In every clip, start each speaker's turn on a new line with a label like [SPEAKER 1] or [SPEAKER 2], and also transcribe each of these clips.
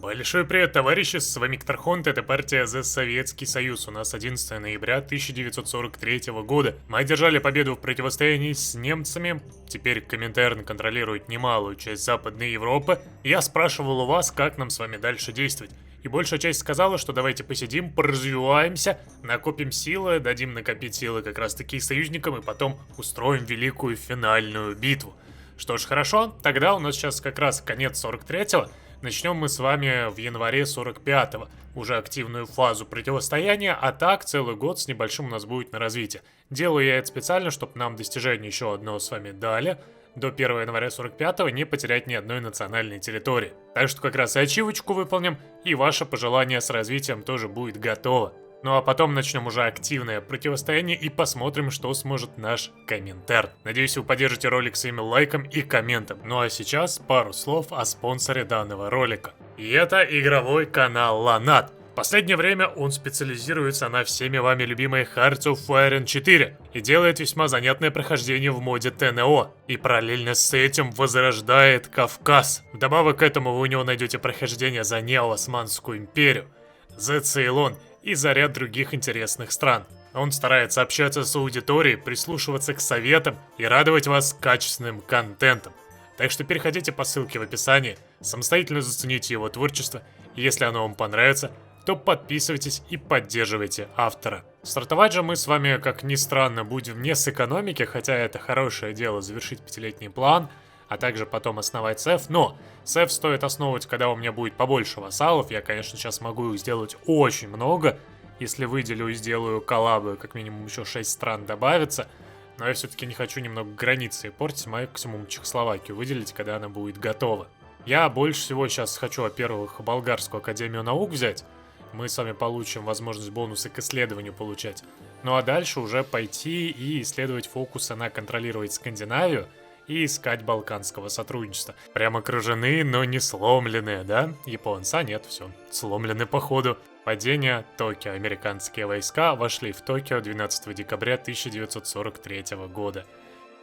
[SPEAKER 1] Большой привет, товарищи, с вами Ктархонт, это партия за Советский Союз. У нас 11 ноября 1943 года. Мы одержали победу в противостоянии с немцами. Теперь Коминтерн контролирует немалую часть Западной Европы. Я спрашивал у вас, как нам с вами дальше действовать. И большая часть сказала, что давайте посидим, поразвиваемся, накопим силы, дадим накопить силы как раз таки союзникам и потом устроим великую финальную битву. Что ж, хорошо, тогда у нас сейчас как раз конец 43-го. Начнем мы с вами в январе 45-го, уже активную фазу противостояния, а так целый год с небольшим у нас будет на развитие. Делаю я это специально, чтобы нам достижение еще одного с вами дали, до 1 января 45-го не потерять ни одной национальной территории. Так что как раз и ачивочку выполним, и ваше пожелание с развитием тоже будет готово. Ну а потом начнем уже активное противостояние и посмотрим, что сможет наш Коминтерн. Надеюсь, вы поддержите ролик своим лайком и комментом. Ну а сейчас пару слов о спонсоре данного ролика. И это игровой канал Ланат. В последнее время он специализируется на всеми вами любимой Hearts of Iron 4 и делает весьма занятное прохождение в моде ТНО. И параллельно с этим возрождает Кавказ. Вдобавок к этому вы у него найдете прохождение за Нео-Османскую империю, за Цейлон и за ряд других интересных стран. Он старается общаться с аудиторией, прислушиваться к советам и радовать вас качественным контентом. Так что переходите по ссылке в описании, самостоятельно зацените его творчество, и если оно вам понравится, то подписывайтесь и поддерживайте автора. Стартовать же мы с вами, как ни странно, будем не с экономики, хотя это хорошее дело завершить 5-летний план, а также потом основать СЭФ. Но СЭФ стоит основывать, когда у меня будет побольше вассалов. Я, конечно, сейчас могу их сделать очень много. Если выделю и сделаю коллабы, как минимум еще 6 стран добавится. Но я все-таки не хочу немного границы портить, максимум Чехословакию выделить, когда она будет готова. Я больше всего сейчас хочу, во-первых, Болгарскую академию наук взять. Мы с вами получим возможность бонусы к исследованию получать. Ну а дальше уже пойти и исследовать фокусы на контролировать Скандинавию и искать балканского сотрудничества. Прям окружены, но не сломленные, да? Японцы, а нет, все, сломлены походу. Падение Токио. Американские войска вошли в Токио 12 декабря 1943 года.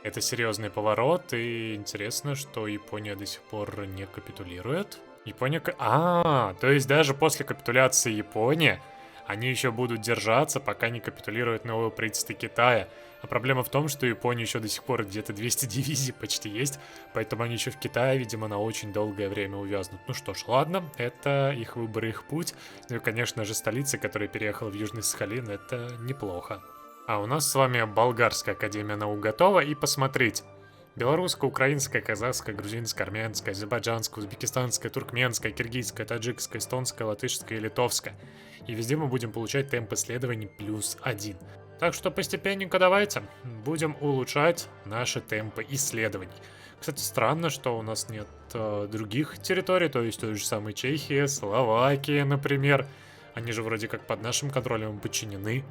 [SPEAKER 1] Это серьезный поворот, и интересно, что Япония до сих пор не капитулирует. Япония... то есть даже после капитуляции Японии они еще будут держаться, пока не капитулирует новое правительство Китая. А проблема в том, что у Японии еще до сих пор где-то 200 дивизий почти есть, поэтому они еще в Китае, видимо, на очень долгое время увязнут. Ну что ж, ладно, это их выбор, их путь. Ну и, конечно же, столица, которая переехала в Южный Сахалин, это неплохо. А у нас с вами Болгарская академия наук готова, и посмотрите. Белорусская, украинская, казахская, грузинская, армянская, азербайджанская, узбекистанская, туркменская, киргизская, таджикская, эстонская, латышская и литовская. И везде мы будем получать темп исследований +1. Так что постепенненько давайте будем улучшать наши темпы исследований. Кстати, странно, что у нас нет других территорий, то есть той же самой Чехии, Словакии, например. Они же вроде как под нашим контролем подчинены.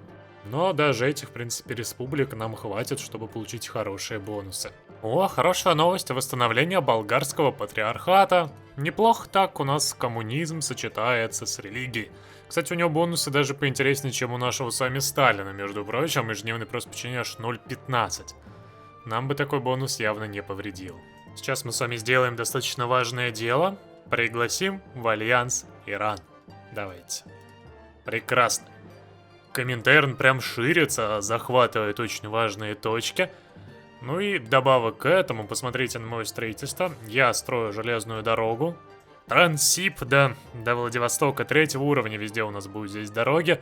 [SPEAKER 1] Но даже этих, в принципе, республик нам хватит, чтобы получить хорошие бонусы. О, хорошая новость, восстановление болгарского патриархата. Неплохо так у нас коммунизм сочетается с религией. Кстати, у него бонусы даже поинтереснее, чем у нашего с вами Сталина, между прочим, ежедневный прирост подчинения аж 0,15. Нам бы такой бонус явно не повредил. Сейчас мы с вами сделаем достаточно важное дело. Пригласим в альянс Иран. Давайте. Прекрасно. Коминтерн прям ширится, захватывает очень важные точки. Ну и добавок к этому, посмотрите на мое строительство. Я строю железную дорогу. Транссиб до Владивостока 3-го уровня, везде у нас будут здесь дороги.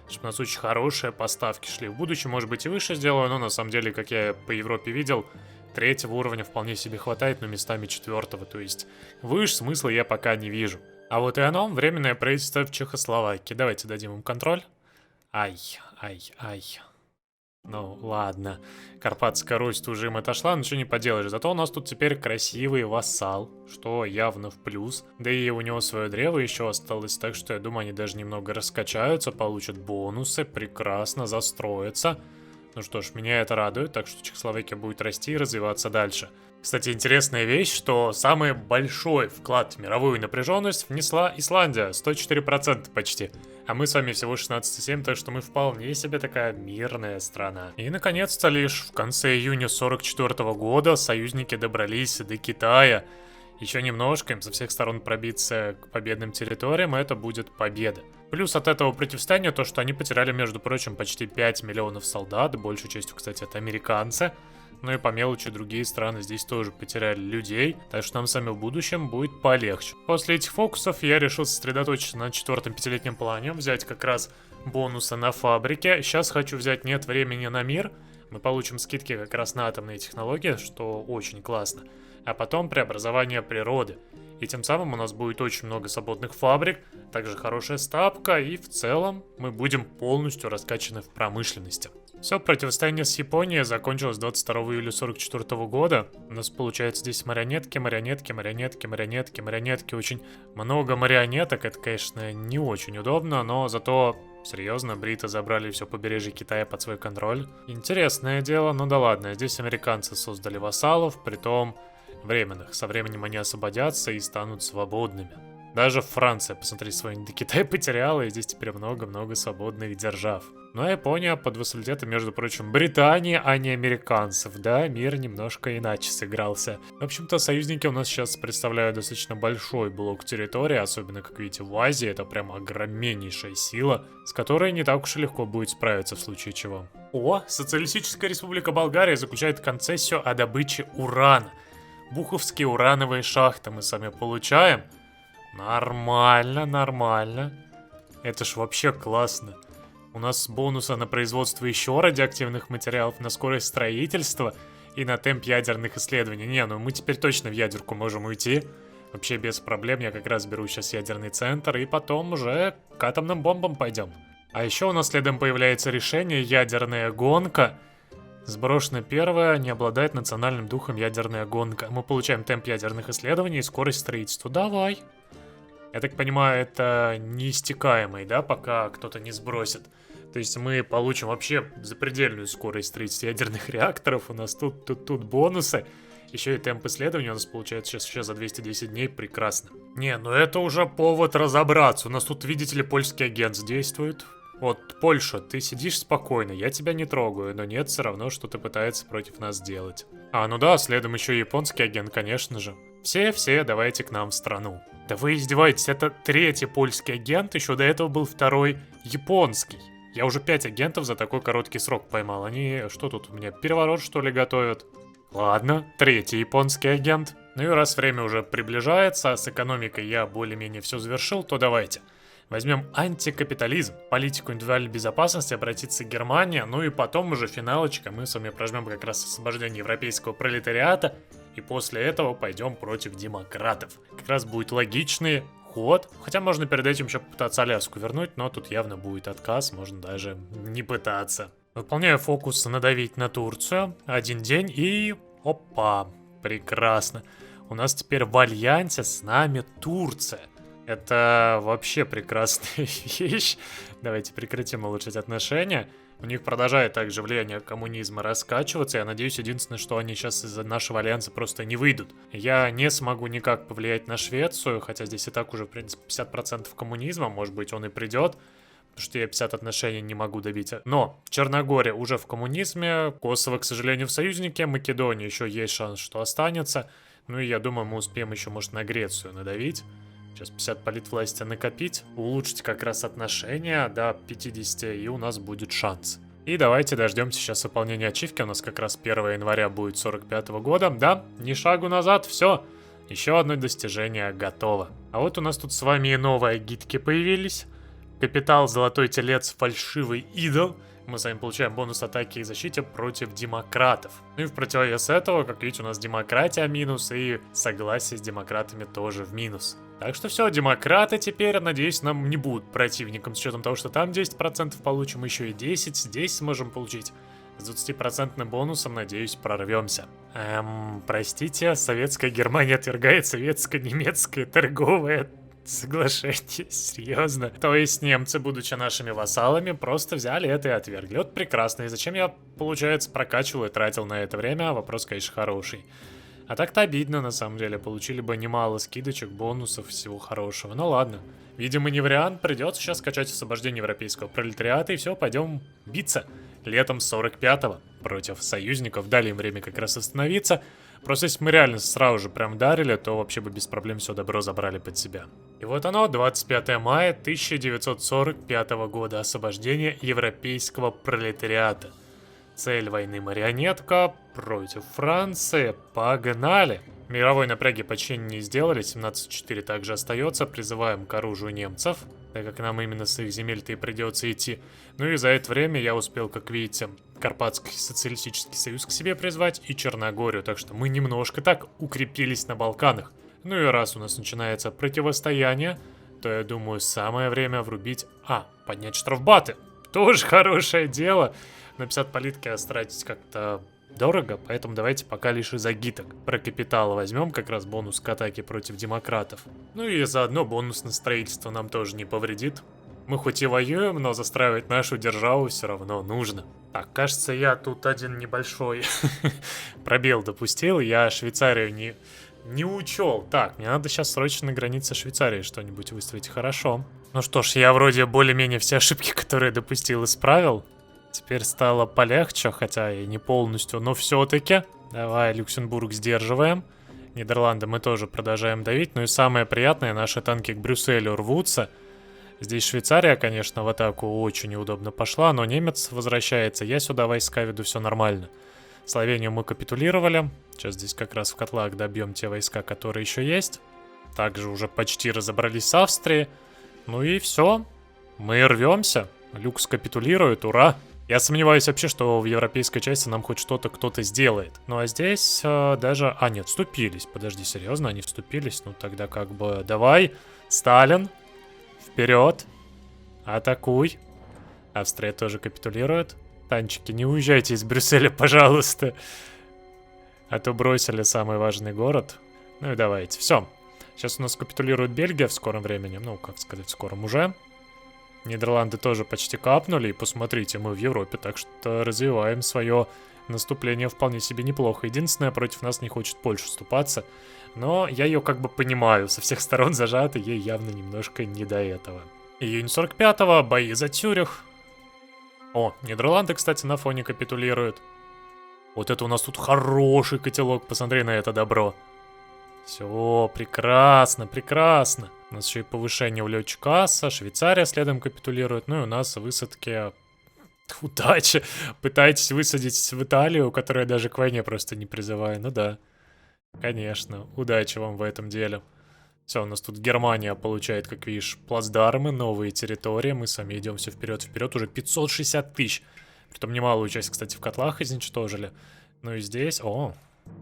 [SPEAKER 1] Чтобы у нас очень хорошие поставки шли. В будущем, может быть, и выше сделаю, но на самом деле, как я по Европе видел, 3-го уровня вполне себе хватает, но местами 4-го. То есть выше смысла я пока не вижу. А вот и оно, временное правительство в Чехословакии. Давайте дадим им контроль. Ай. Ну, ладно. Карпатская Русь уже им отошла, ничего не поделаешь. Зато у нас тут теперь красивый вассал, что явно в плюс. Да и у него свое древо еще осталось, так что я думаю, они даже немного раскачаются, получат бонусы, прекрасно застроятся. Ну что ж, меня это радует, так что Чехословакия будет расти и развиваться дальше. Кстати, интересная вещь, что самый большой вклад в мировую напряженность внесла Исландия, 104% почти. А мы с вами всего 16,7, так что мы вполне себе такая мирная страна. И наконец-то лишь в конце июня 44 года союзники добрались до Китая Еще немножко им со всех сторон пробиться к победным территориям, и это будет победа. Плюс от этого противостояния то, что они потеряли, между прочим, почти 5 миллионов солдат, большей частью, кстати, это американцы. Ну и по мелочи другие страны здесь тоже потеряли людей, так что нам с вами в будущем будет полегче. После этих фокусов я решил сосредоточиться на 4-м пятилетнем плане, взять как раз бонусы на фабрике. Сейчас хочу взять «Нет времени на мир». Мы получим скидки как раз на атомные технологии, что очень классно. А потом преобразование природы. И тем самым у нас будет очень много свободных фабрик, также хорошая ставка, и в целом мы будем полностью раскачаны в промышленности. Все, противостояние с Японией закончилось 22 июля 1944 года. У нас получается здесь марионетки. Очень много марионеток. Это, конечно, не очень удобно, но зато... Серьезно, бриты забрали все побережье Китая под свой контроль. Интересное дело, ну да ладно. Здесь американцы создали вассалов, притом временных. Со временем они освободятся и станут свободными. Даже Франция, посмотрите, свой Индокитай потеряла, и здесь теперь много-много свободных держав. Ну а Япония под вассалитетом, между прочим, Британии, а не американцев. Да, мир немножко иначе сыгрался. В общем-то, союзники у нас сейчас представляют достаточно большой блок территории, особенно, как видите, в Азии. Это прям огромнейшая сила, с которой не так уж и легко будет справиться в случае чего. О, Социалистическая Республика Болгария заключает концессию о добыче урана. Буховские урановые шахты мы сами получаем. Нормально, нормально. Это ж вообще классно. У нас бонусы на производство еще радиоактивных материалов, на скорость строительства и на темп ядерных исследований. Не, ну мы теперь точно в ядерку можем уйти. Вообще без проблем, я как раз беру сейчас ядерный центр и потом уже к атомным бомбам пойдем. А еще у нас следом появляется решение ядерная гонка. Сброшена первая, не обладает национальным духом ядерная гонка. Мы получаем темп ядерных исследований и скорость строительства. Давай. Я так понимаю, это неистекаемый, да, пока кто-то не сбросит. То есть мы получим вообще запредельную скорость строительства ядерных реакторов. У нас тут бонусы. Еще и темп исследования у нас получается сейчас за 210 дней. Прекрасно. Не, ну это уже повод разобраться. У нас тут, видите ли, польский агент действует. Вот, Польша, ты сидишь спокойно, я тебя не трогаю, но нет, все равно что-то пытается против нас сделать. А, ну да, следом еще и японский агент, конечно же. Все, давайте к нам в страну. Да вы издеваетесь, это 3-й польский агент, еще до этого был 2-й японский. Я уже 5 агентов за такой короткий срок поймал. Они что тут у меня, переворот что ли готовят? Ладно, 3-й японский агент. Ну и раз время уже приближается, а с экономикой я более-менее все завершил, то давайте. Возьмем антикапитализм, политику индивидуальной безопасности, обратиться к Германии, ну и потом уже финалочка, мы с вами прожмем как раз освобождение европейского пролетариата, и после этого пойдем против демократов. Как раз будет логичный ход, хотя можно перед этим еще попытаться Аляску вернуть, но тут явно будет отказ, можно даже не пытаться. Выполняю фокус надавить на Турцию, 1 день и... Опа, прекрасно. У нас теперь в альянсе с нами Турция. Это вообще прекрасная вещь. Давайте прекратим улучшать отношения. У них продолжает также влияние коммунизма раскачиваться. Я надеюсь, единственное, что они сейчас из-за нашего альянса просто не выйдут. Я не смогу никак повлиять на Швецию, хотя здесь и так уже, в принципе, 50% коммунизма. Может быть, он и придет, потому что я 50 отношений не могу добить. Но Черногория уже в коммунизме, Косово, к сожалению, в союзнике, Македония еще есть шанс, что останется. Ну и я думаю, мы успеем еще, может, на Грецию надавить. Сейчас 50 политвласти накопить, улучшить как раз отношения до 50, и у нас будет шанс. И давайте дождемся сейчас выполнения ачивки. У нас как раз 1 января будет 45 года. Да, ни шагу назад, все. Еще одно достижение готово. А вот у нас тут с вами и новые гидки появились. Капитал, золотой телец, фальшивый идол. Мы с вами получаем бонус атаки и защите против демократов. Ну и в противовес этого, как видите, у нас демократия минус, и согласие с демократами тоже в минус. Так что все, демократы теперь, надеюсь, нам не будут противником, с учетом того, что там 10% получим, еще и 10, здесь сможем получить. С 20% бонусом, надеюсь, прорвемся. Простите, советская Германия отвергает советско-немецкое торговое соглашение, серьезно. То есть немцы, будучи нашими вассалами, просто взяли это и отвергли. Вот прекрасно. И зачем я, получается, прокачивал и тратил на это время? Вопрос, конечно, хороший. А так-то обидно, на самом деле. Получили бы немало скидочек, бонусов, всего хорошего. Ну ладно. Видимо, не вариант. Придется сейчас качать освобождение европейского пролетариата. И все, пойдем биться. Летом 45-го против союзников. Дали им время как раз остановиться. Просто если мы реально сразу же прям дарили, то вообще бы без проблем все добро забрали под себя. И вот оно, 25 мая 1945 года, освобождение европейского пролетариата. Цель войны марионетка против Франции. Погнали! Мировой напряги почти не сделали, 17-4 также остается. Призываем к оружию немцев, так как нам именно с их земель-то и придется идти. Ну и за это время я успел, как видите, Карпатский социалистический союз к себе призвать и Черногорию, так что мы немножко так укрепились на Балканах. Ну и раз у нас начинается противостояние, то я думаю, самое время врубить... поднять штрафбаты. Тоже хорошее дело. На 50 политки тратить как-то дорого, поэтому давайте пока лишь из агиток. Про капитал возьмем как раз бонус к атаке против демократов. Ну и заодно бонус на строительство нам тоже не повредит. Мы хоть и воюем, но застраивать нашу державу все равно нужно. Так, кажется, я тут один небольшой пробел допустил. Я Швейцарию не учел. Так, мне надо сейчас срочно на границе Швейцарии что-нибудь выставить. Хорошо. Ну что ж, я вроде более-менее все ошибки, которые допустил, исправил. Теперь стало полегче, хотя и не полностью, но все-таки. Давай, Люксембург сдерживаем. Нидерланды мы тоже продолжаем давить. Ну и самое приятное, наши танки к Брюсселю рвутся. Здесь Швейцария, конечно, в атаку очень неудобно пошла, но немец возвращается. Я сюда войска веду, все нормально. Словению мы капитулировали. Сейчас здесь как раз в котлах добьем те войска, которые еще есть. Также уже почти разобрались с Австрией. Ну и все. Мы рвемся. Люкс капитулирует, ура! Я сомневаюсь вообще, что в европейской части нам хоть что-то кто-то сделает. Ну а здесь даже... нет, вступились. Подожди, серьезно, они вступились? Ну тогда как бы... Давай, Сталин, вперед, атакуй. Австрия тоже капитулирует. Танчики, не уезжайте из Брюсселя, пожалуйста. А то бросили самый важный город. Ну и давайте, все. Сейчас у нас капитулирует Бельгия в скором времени. Ну, как сказать, в скором уже. Нидерланды тоже почти капнули, и посмотрите, мы в Европе, так что развиваем свое наступление вполне себе неплохо. Единственное, против нас не хочет Польша вступаться, но я ее как бы понимаю, со всех сторон зажата, ей явно немножко не до этого. Июнь 45-го, бои за Цюрих. О, Нидерланды, кстати, на фоне капитулируют. Вот это у нас тут хороший котелок, посмотри на это добро. Все, прекрасно, прекрасно. У нас еще и повышение у летчика аса, Швейцария следом капитулирует, ну и у нас высадки... Удачи! Пытаетесь высадить в Италию, которую я даже к войне просто не призываю. Ну да, конечно, удачи вам в этом деле. Все, у нас тут Германия получает, как видишь, плацдармы, новые территории. Мы сами идем все вперед-вперед, уже 560 тысяч. Притом немалую часть, кстати, в котлах изничтожили. Ну и здесь,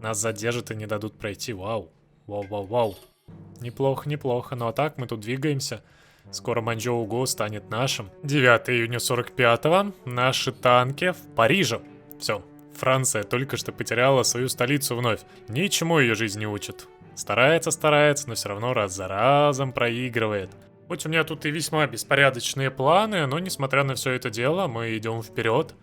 [SPEAKER 1] нас задержат и не дадут пройти, вау. Вау-вау-вау. Неплохо, неплохо. Ну а так мы тут двигаемся. Скоро Маньчжоу-Го станет нашим. 9 июня 45-го. Наши танки в Париже. Все. Франция только что потеряла свою столицу вновь. Ничему ее жизнь не учит. Старается, но все равно раз за разом проигрывает. Хоть у меня тут и весьма беспорядочные планы, но несмотря на все это дело, мы идем вперед.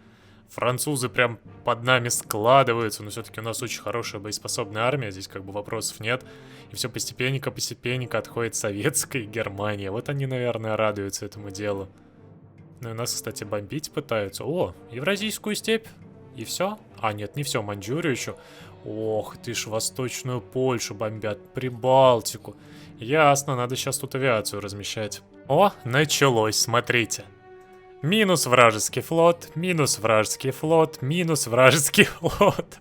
[SPEAKER 1] Французы прям под нами складываются, но все-таки у нас очень хорошая боеспособная армия, здесь как бы вопросов нет. И все постепенненько отходит советская Германия. Вот они, наверное, радуются этому делу. Ну и нас, кстати, бомбить пытаются. О, Евразийскую степь. И все? Нет, не все, Маньчжурию еще. Ох ты ж, Восточную Польшу бомбят, Прибалтику. Ясно, надо сейчас тут авиацию размещать. О, началось, смотрите. Минус вражеский флот, минус вражеский флот, минус вражеский флот.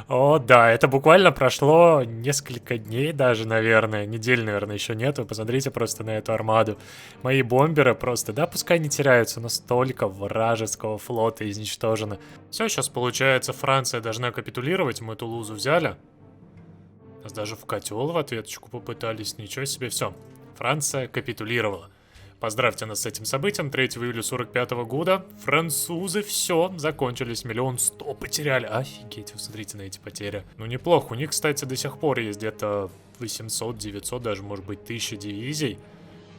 [SPEAKER 1] О, да, это буквально прошло несколько дней даже, наверное. Недель, наверное, еще нет. Вы посмотрите просто на эту армаду. Мои бомберы просто, да, пускай не теряются, но столько вражеского флота изничтожено. Все, сейчас получается, Франция должна капитулировать. Мы Тулузу взяли. Нас даже в котел в ответочку попытались. Ничего себе, все. Франция капитулировала. Поздравьте нас с этим событием. 3 июля 45 года французы все, закончились. 1 100 000 потеряли. Офигеть, вы смотрите на эти потери. Ну, неплохо. У них, кстати, до сих пор есть где-то 800, 900, даже, может быть, 1000 дивизий.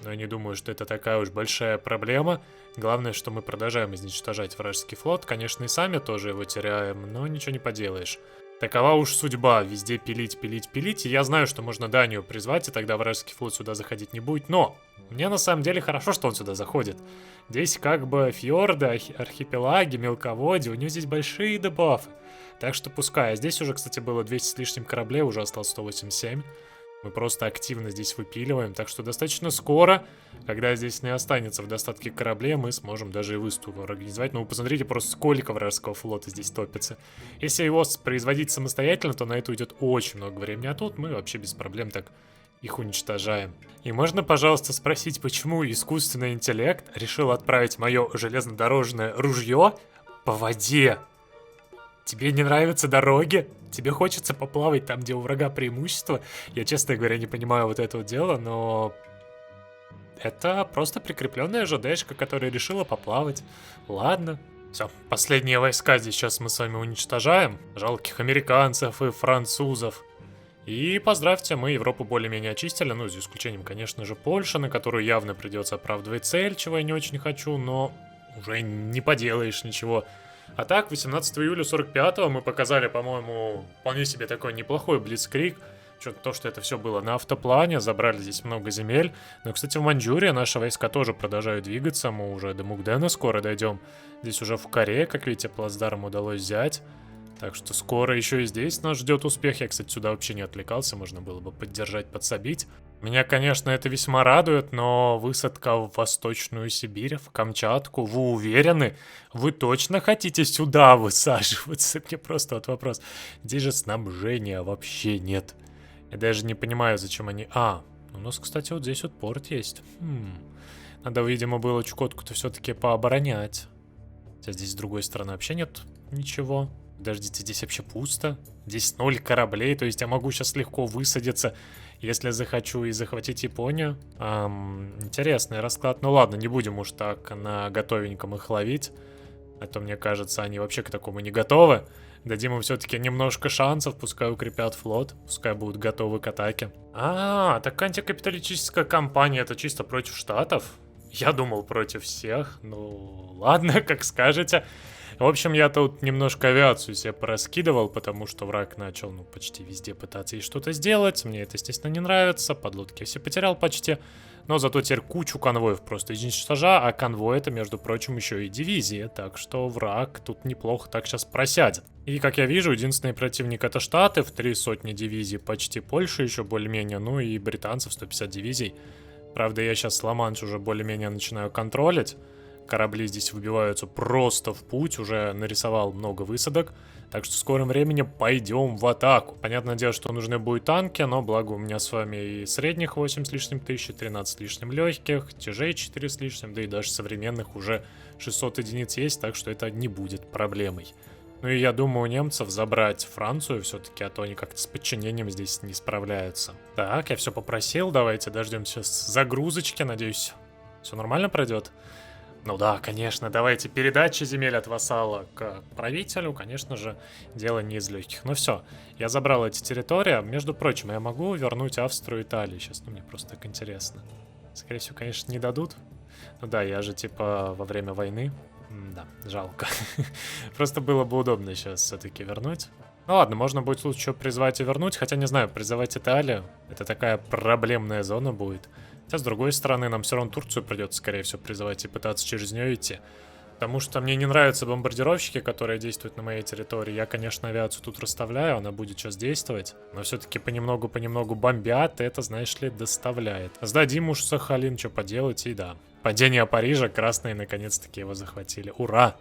[SPEAKER 1] Но я не думаю, что это такая уж большая проблема. Главное, что мы продолжаем изничтожать вражеский флот. Конечно, и сами тоже его теряем, но ничего не поделаешь. Такова уж судьба, везде пилить. И я знаю, что можно Данию призвать, и тогда вражеский флот сюда заходить не будет. Но мне на самом деле хорошо, что он сюда заходит. Здесь как бы фьорды, архипелаги, мелководье, у него здесь большие дебафы. Так что пускай. А здесь уже, кстати, было 200 с лишним кораблей, уже осталось 187. Мы просто активно здесь выпиливаем. Так что достаточно скоро, когда здесь не останется в достатке кораблей, мы сможем даже и выступ организовать. Ну, вы посмотрите просто, сколько вражеского флота здесь топится. Если его производить самостоятельно, то на это уйдет очень много времени. А тут мы вообще без проблем так их уничтожаем. И можно, пожалуйста, спросить, почему искусственный интеллект решил отправить мое железнодорожное ружье по воде? Тебе не нравятся дороги? Тебе хочется поплавать там, где у врага преимущество? Я, честно говоря, не понимаю вот этого дела, но... Это просто прикрепленная ЖДшка, которая решила поплавать. Ладно. Все, последние войска здесь сейчас мы с вами уничтожаем. Жалких американцев и французов. И поздравьте, мы Европу более-менее очистили, ну, за исключением, конечно же, Польши, на которую явно придется оправдывать цель, чего я не очень хочу, но уже не поделаешь ничего. А так, 18 июля 45-го мы показали, по-моему, вполне себе такой неплохой блицкриг. То, что это все было на автоплане, забрали здесь много земель. Но, кстати, в Маньчжурии наши войска тоже продолжают двигаться, мы уже до Мукдена скоро дойдем. Здесь уже в Корее, как видите, плацдарм удалось взять. Так что скоро еще и здесь нас ждет успех. Я, кстати, сюда вообще не отвлекался, можно было бы поддержать, подсобить. Меня, конечно, это весьма радует, но высадка в Восточную Сибирь, в Камчатку, вы уверены? Вы точно хотите сюда высаживаться? Мне просто вот вопрос. Здесь же снабжения вообще нет. Я даже не понимаю, зачем они... У нас, кстати, вот здесь вот порт есть. Надо, видимо, было Чукотку-то все-таки пооборонять. Хотя здесь с другой стороны вообще нет ничего. Подождите, здесь вообще пусто. Здесь 0 кораблей, то есть я могу сейчас легко высадиться, если захочу, и захватить Японию. Интересный расклад. Ну ладно, не будем уж так на готовеньком их ловить. А то, мне кажется, они вообще к такому не готовы. Дадим им все-таки немножко шансов, пускай укрепят флот, пускай будут готовы к атаке. Так антикапиталистическая кампания, это чисто против Штатов? Я думал, против всех. Ну, ладно, как скажете. В общем, я тут немножко авиацию себе пораскидывал, потому что враг начал, почти везде пытаться и что-то сделать. Мне это, естественно, не нравится. Подлодки все потерял почти. Но зато теперь кучу конвоев просто изничтожа, а конвой это, между прочим, еще и дивизия. Так что враг тут неплохо так сейчас просядет. И, как я вижу, единственный противник это Штаты, в 300 дивизий, почти Польша еще более-менее, ну и британцев 150 дивизий. Правда, я сейчас Ла-Манш уже более-менее начинаю контролить. Корабли здесь выбиваются просто в путь, уже нарисовал много высадок. Так что в скором времени пойдем в атаку. Понятное дело, что нужны будут танки, но благо у меня с вами и средних 8 с лишним тысяч, 13 с лишним легких, тяжей 4 с лишним, да и даже современных уже 600 единиц есть, так что это не будет проблемой. Ну и я думаю, у немцев забрать Францию все-таки, а то они как-то с подчинением здесь не справляются. Так, я все попросил, давайте дождемся загрузочки, надеюсь, все нормально пройдет. Ну да, конечно, давайте передача земель от вассала к правителю, конечно же, дело не из легких. Ну все, я забрал эти территории, между прочим, я могу вернуть Австрию и Италию сейчас, мне просто так интересно. Скорее всего, конечно, не дадут. Ну да, я же типа во время войны. Да, жалко. Просто было бы удобно сейчас все-таки вернуть. Ну ладно, можно будет лучше еще призвать и вернуть, хотя не знаю, призывать Италию, это такая проблемная зона будет. Хотя, с другой стороны, нам все равно Турцию придется, скорее всего, призывать и пытаться через нее идти. Потому что мне не нравятся бомбардировщики, которые действуют на моей территории. Я, конечно, авиацию тут расставляю, она будет сейчас действовать. Но все-таки понемногу-понемногу бомбят, и это, знаешь ли, доставляет. Сдадим уж Сахалин, что поделать, и да. Падение Парижа, красные наконец-таки его захватили. Ура!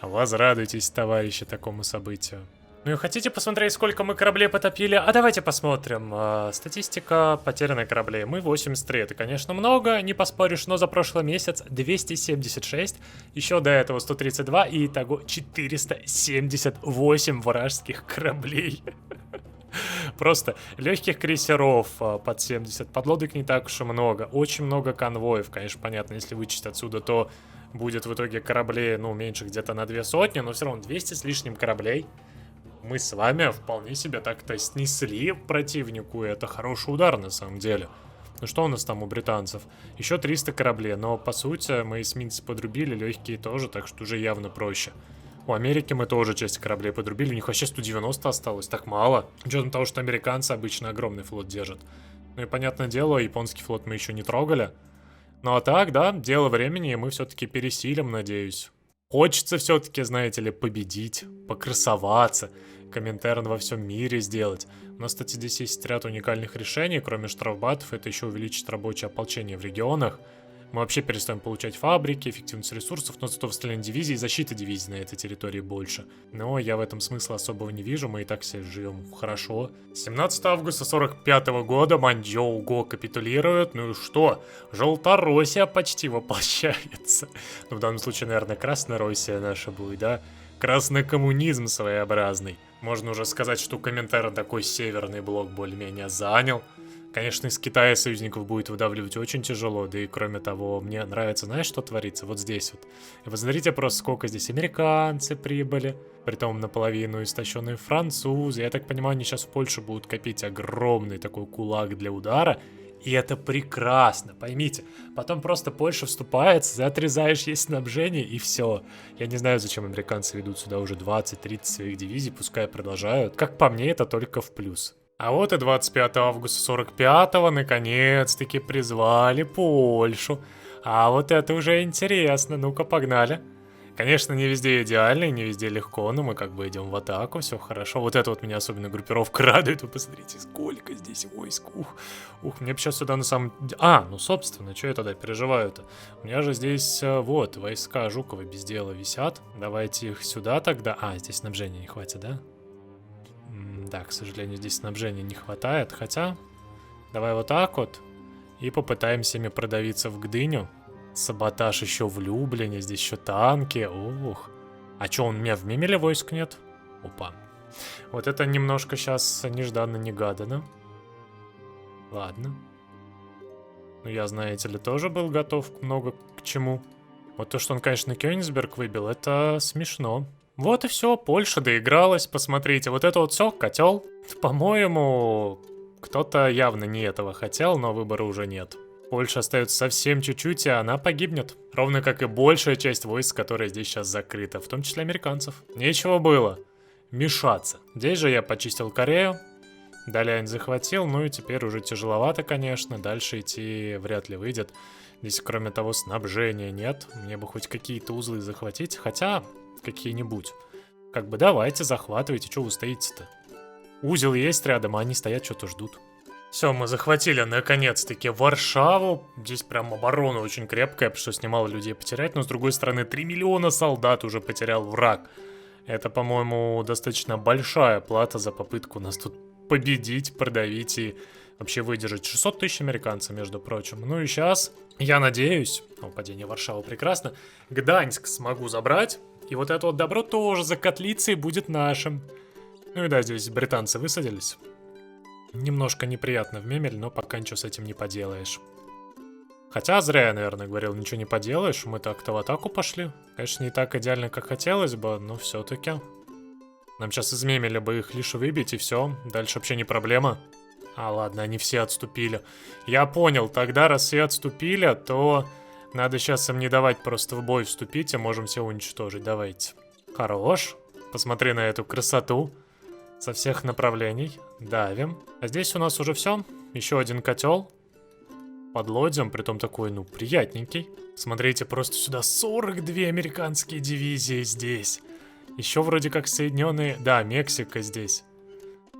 [SPEAKER 1] Возрадуйтесь, товарищи, такому событию. Ну и хотите посмотреть, сколько мы кораблей потопили? А давайте посмотрим. Статистика потерянных кораблей. Мы 83. Это, конечно, много, не поспоришь, но за прошлый месяц 276. Еще до этого 132. И итого 478 вражеских кораблей. Просто легких крейсеров под 70. Подлодок не так уж и много. Очень много конвоев. Конечно, понятно, если вычесть отсюда, то будет в итоге кораблей, меньше где-то на 200. Но все равно 200 с лишним кораблей. Мы с вами вполне себе так-то снесли противнику, и это хороший удар на самом деле. Ну что у нас там у британцев? Еще 300 кораблей, но по сути мы эсминцы подрубили, легкие тоже, так что уже явно проще. У Америки мы тоже часть кораблей подрубили, у них вообще 190 осталось, так мало. С учетом того, что американцы обычно огромный флот держат. Ну и понятное дело, японский флот мы еще не трогали. Ну а так, да, дело времени, и мы все-таки пересилим, надеюсь. Хочется все-таки, знаете ли, победить, покрасоваться, Коминтерн во всем мире сделать. У нас, кстати, здесь есть ряд уникальных решений, кроме штрафбатов, это еще увеличит рабочее ополчение в регионах. Мы вообще перестаем получать фабрики, эффективность ресурсов, но зато в строении дивизии и защиты дивизий на этой территории больше. Но я в этом смысла особого не вижу, мы и так все живем хорошо. 17 августа 45 года Маньчжоу-го капитулирует, ну и что? Желтороссия почти воплощается. Ну, в данном случае, наверное, Краснороссия наша будет, да? Красный коммунизм своеобразный. Можно уже сказать, что Коминтерн такой северный блок более-менее занял. Конечно, из Китая союзников будет выдавливать очень тяжело, да и кроме того, мне нравится, знаешь, что творится? Вот здесь вот. И вы смотрите просто, сколько здесь американцы прибыли, притом наполовину истощенные французы. Я так понимаю, они сейчас в Польше будут копить огромный такой кулак для удара, и это прекрасно, поймите. Потом просто Польша вступает, отрезаешь ей снабжение, и все. Я не знаю, зачем американцы ведут сюда уже 20-30 своих дивизий, пускай продолжают. Как по мне, это только в плюс. А вот и 25 августа 45-го наконец-таки призвали Польшу. А вот это уже интересно, ну-ка погнали. Конечно, не везде идеально и не везде легко, но мы как бы идем в атаку, все хорошо. Вот это вот меня особенно группировка радует, вы посмотрите, сколько здесь войск. Мне бы сейчас сюда на самом... ну собственно, что я тогда переживаю-то? У меня же здесь вот войска Жукова без дела висят. Давайте их сюда тогда. Здесь снабжения не хватит, да? Да, к сожалению, здесь снабжения не хватает, хотя давай вот так вот и попытаемся ими продавиться в Гдыню. Саботаж еще в Люблине, здесь еще танки, ух. А чё, у меня в Мемеле войск нет? Опа. Вот это немножко сейчас нежданно-негаданно. Ладно. Ну я, знаете ли, тоже был готов много к чему. Вот то, что он, конечно, Кёнигсберг выбил, это смешно. Вот и все, Польша доигралась, посмотрите, вот это вот все, котел. По-моему, кто-то явно не этого хотел, но выбора уже нет. Польша остается совсем чуть-чуть, и она погибнет. Ровно как и большая часть войск, которая здесь сейчас закрыта, в том числе американцев. Нечего было мешаться. Здесь же я почистил Корею, Далянь захватил, ну и теперь уже тяжеловато, конечно, дальше идти вряд ли выйдет. Здесь, кроме того, снабжения нет, мне бы хоть какие-то узлы захватить, хотя... какие-нибудь. Как бы давайте, захватывайте, что вы стоите-то? Узел есть рядом, а они стоят, что-то ждут. Все, мы захватили наконец-таки Варшаву. Здесь прям оборона очень крепкая, пришлось немало людей потерять, но с другой стороны 3 миллиона солдат уже потерял враг. Это, по-моему, достаточно большая плата за попытку нас тут победить, продавить и вообще выдержать. 600 тысяч американцев, между прочим. Ну и сейчас, я надеюсь, падение Варшавы прекрасно, Гданьск смогу забрать. И вот это вот добро тоже за котлицей будет нашим. Ну и да, здесь британцы высадились. Немножко неприятно в Мемель, но пока ничего с этим не поделаешь. Хотя зря я, наверное, говорил, ничего не поделаешь. Мы так-то в атаку пошли. Конечно, не так идеально, как хотелось бы, но все-таки. Нам сейчас из Мемеля бы их лишь выбить, и все. Дальше вообще не проблема. Ладно, они все отступили. Я понял, тогда раз все отступили, то... надо сейчас им не давать просто в бой вступить, а можем все уничтожить. Давайте. Хорош. Посмотри на эту красоту. Со всех направлений. Давим. А здесь у нас уже все. Еще один котел. Подлодием, притом такой, ну, приятненький. Смотрите, просто сюда 42 американские дивизии здесь. Еще вроде как Соединенные... да, Мексика здесь.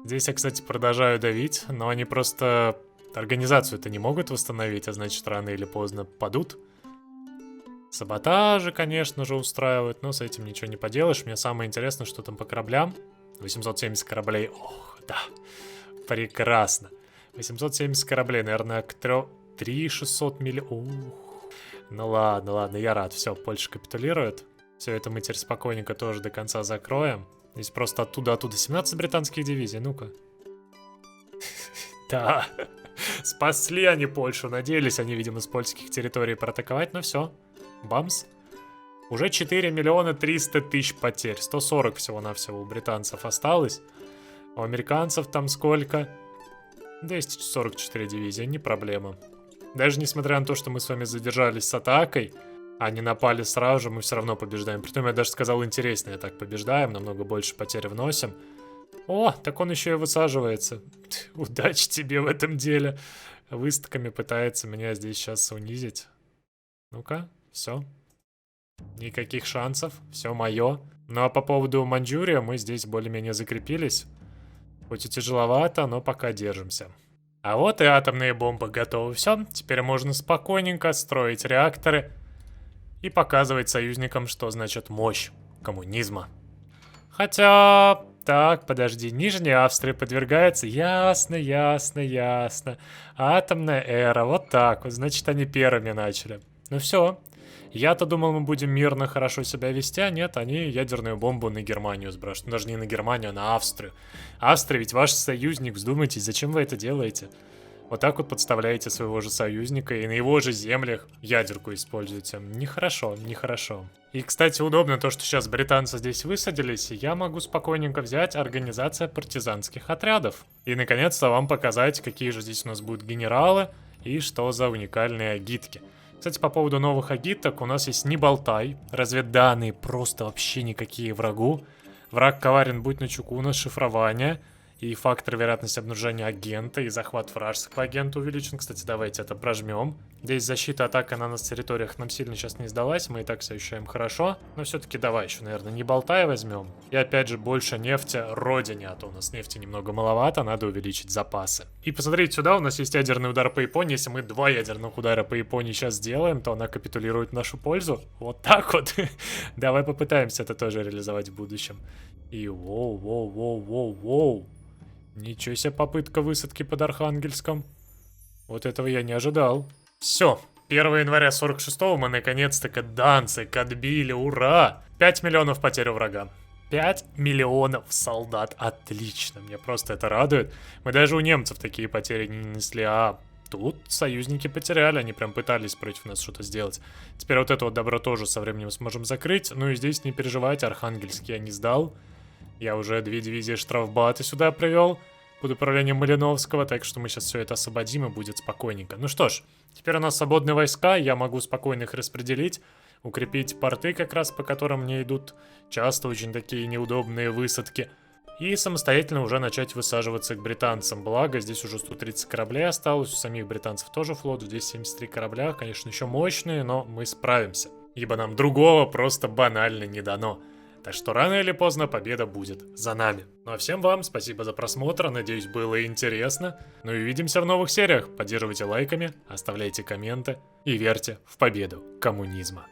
[SPEAKER 1] Здесь я, кстати, продолжаю давить, но они просто... организацию-то не могут восстановить, а значит, рано или поздно падут. Саботажи, конечно же, устраивают, но с этим ничего не поделаешь. Мне самое интересное, что там по кораблям. 870 кораблей. Ох, да. Прекрасно. 870 кораблей, наверное, к 3600 миллионов. Ну ладно, я рад. Все, Польша капитулирует. Все это мы теперь спокойненько тоже до конца закроем. Здесь просто оттуда 17 британских дивизий, ну-ка. Да. Спасли они Польшу. Надеялись они, видимо, с польских территорий проатаковать, но все. Бамс. Уже 4 миллиона 300 тысяч потерь. 140 всего-навсего у британцев осталось. У американцев там сколько? 244 дивизии, не проблема. Даже несмотря на то, что мы с вами задержались с атакой, а не напали сразу же, мы все равно побеждаем. Притом я даже сказал, интереснее так побеждаем, намного больше потерь вносим. О, так он еще и высаживается. Удачи тебе в этом деле. Выставками пытается меня здесь сейчас унизить. Ну-ка, все. Никаких шансов, все мое. Ну а по поводу Маньчжурия мы здесь более-менее закрепились. Хоть и тяжеловато, но пока держимся. А вот и атомные бомбы готовы. Все, теперь можно спокойненько строить реакторы и показывать союзникам, что значит мощь коммунизма. Хотя... Так, подожди, Нижняя Австрия подвергается? Ясно, ясно, ясно. Атомная эра, вот так вот, значит, они первыми начали. Ну все. Я-то думал, мы будем мирно хорошо себя вести, а нет, они ядерную бомбу на Германию сбрасывают. Даже не на Германию, а на Австрию. Австрия ведь ваш союзник, вздумайтесь, зачем вы это делаете? Вот так вот подставляете своего же союзника и на его же землях ядерку используете. Нехорошо, нехорошо. И, кстати, удобно то, что сейчас британцы здесь высадились, и я могу спокойненько взять организация партизанских отрядов. И, наконец-то, вам показать, какие же здесь у нас будут генералы и что за уникальные агитки. Кстати, по поводу новых агиток, у нас есть «Не болтай», разведданные просто вообще никакие врагу. Враг коварен, будь начеку, у нас шифрование. И фактор вероятности обнаружения агента, и захват вражеского агента увеличен. Кстати, давайте это прожмем. Здесь защита, атака на нас территориях нам сильно сейчас не сдалась, мы и так себя ощущаем хорошо. Но все-таки давай еще, наверное, не болтай возьмем. И опять же больше нефти родине, а то у нас нефти немного маловато, надо увеличить запасы. И посмотрите сюда, у нас есть ядерный удар по Японии. Если мы 2 ядерных удара по Японии сейчас сделаем, то она капитулирует в нашу пользу. Вот так вот. Давай попытаемся это тоже реализовать в будущем. И воу. Ничего себе попытка высадки под Архангельском. Вот этого я не ожидал. Все, 1 января 46-го мы наконец-таки Данциг отбили, ура! 5 миллионов потерь у врага. 5 миллионов солдат, отлично, мне просто это радует. Мы даже у немцев такие потери не нанесли, а тут союзники потеряли, они прям пытались против нас что-то сделать. Теперь вот это вот добро тоже со временем сможем закрыть. Ну и здесь не переживайте, Архангельский я не сдал. Я уже 2 дивизии штрафбата сюда привел под управлением Малиновского, так что мы сейчас все это освободим и будет спокойненько. Ну что ж, теперь у нас свободные войска, я могу спокойно их распределить, укрепить порты как раз, по которым мне идут часто очень такие неудобные высадки, и самостоятельно уже начать высаживаться к британцам. Благо, здесь уже 130 кораблей осталось, у самих британцев тоже флот, 273 корабля, конечно, еще мощные, но мы справимся, ибо нам другого просто банально не дано. Так что рано или поздно победа будет за нами. Ну а всем вам спасибо за просмотр, надеюсь, было интересно. Ну и увидимся в новых сериях. Поддерживайте лайками, оставляйте комменты и верьте в победу коммунизма.